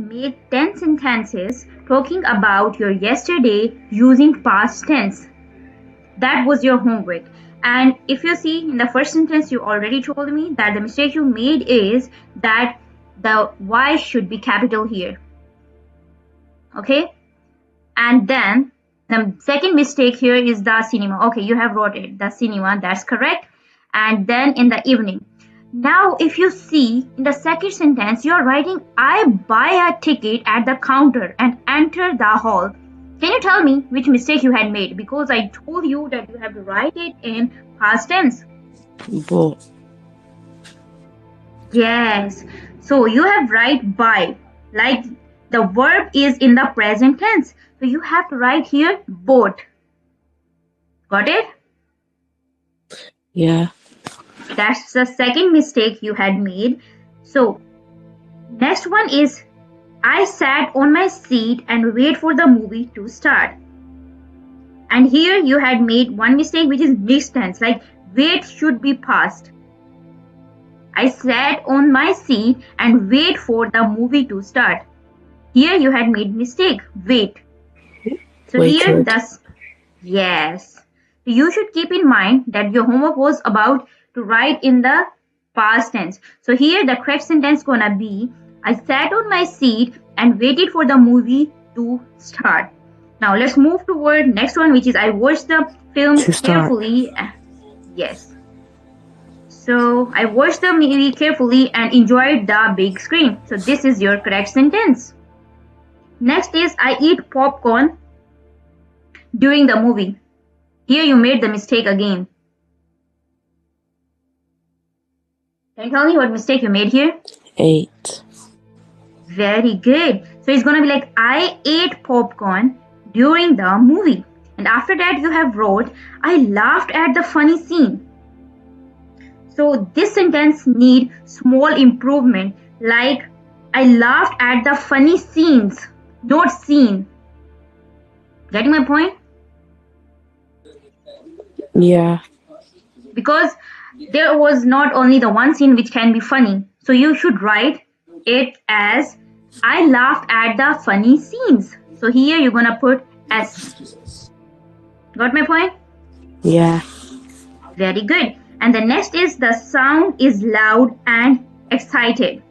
make 10 sentences talking about your yesterday using past tense. That was your homework. And if you see in the first sentence, you already told me that the mistake you made is that the Y should be capital here. Okay? And then the second mistake here is the cinema. Okay, you have wrote it, the cinema, that's correct. And then in the evening. Now, if you see in the second sentence, you are writing, I buy a ticket at the counter and enter the hall. Can you tell me which mistake you had made? Because I told you that you have to write it in past tense. Bought. Yes. So you have write buy. Like the verb is in the present tense. So you have to write here bought. Got it? Yeah. That's the second mistake you had made. So next one is I sat on my seat and wait for the movie to start. And here you had made one mistake, which is mixed tense, like wait should be past. I sat on my seat and wait for the movie to start. Here you had made mistake, wait. So Waited. here thus, yes. You should keep in mind that your homework was about to write in the past tense. So here the correct sentence gonna be, I sat on my seat and waited for the movie to start. Now let's move toward next one, which is I watched the film To start. carefully. Yes. So I watched the movie carefully and enjoyed the big screen. So this is your correct sentence. Next is I eat popcorn during the movie. Here you made the mistake again. Can you tell me what mistake you made here? 8. Very good. So it's gonna be like I ate popcorn during the movie. And after that you have wrote I laughed at the funny scene. So this sentence need small improvement, like I laughed at the funny scenes, not scene. Getting my point? Yeah. Because there was not only the one scene which can be funny. So you should write it as I laughed at the funny scenes. So here you're gonna put S. Got my point? Yeah. Very good. And the next is the sound is loud and excited.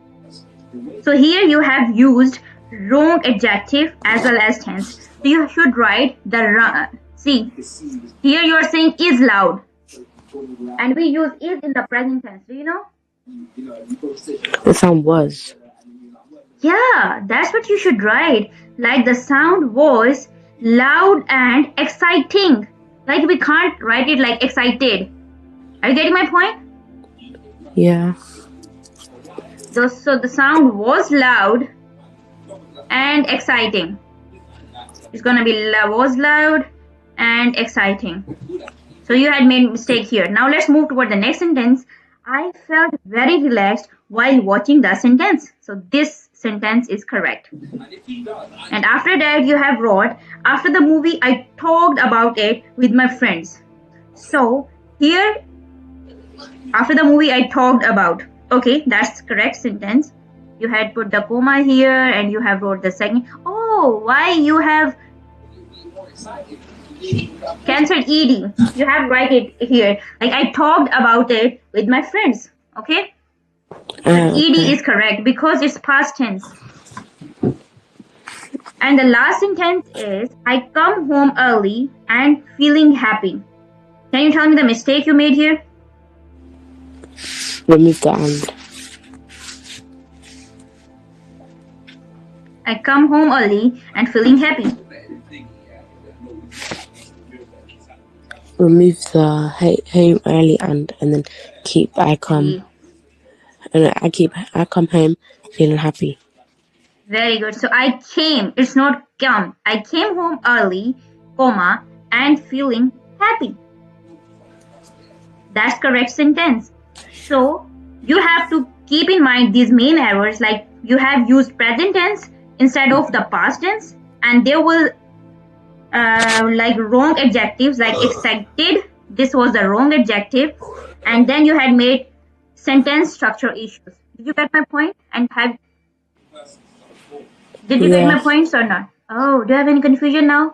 So here you have used wrong adjective as well as tense. So you should write the see. Here you are saying is loud. And we use is in the present tense. Do you know? The sound was. Yeah, that's what you should write. Like the sound was loud and exciting. Like we can't write it like excited. Are you getting my point? Yeah. So the sound was loud and exciting. It's gonna be was loud and exciting. So you had made mistake here. Now let's move toward the next sentence. I felt very relaxed while watching the sentence. So this sentence is correct. And after that you have wrote, after the movie I talked about it with my friends. So here, after the movie I talked about. Okay, that's correct sentence. You had put the comma here and you have wrote the second. Oh, why you have cancelled ed? You have write it here. Like I talked about it with my friends. Okay? Ed is correct because it's past tense. And the last sentence is I come home early and feeling happy. Can you tell me the mistake you made here? Remove the and. I come home early and feeling happy. Remove the home early and then keep I come. And I come home feeling happy. Very good. So I came, it's not come. I came home early, comma, and feeling happy. That's correct sentence. So you have to keep in mind these main errors, like you have used present tense instead of the past tense, and there will like wrong adjectives like excited. This was the wrong adjective, and then you had made sentence structure issues. Did you get my point? And have Did you get my Yeah. points or not? Oh, do you have any confusion now?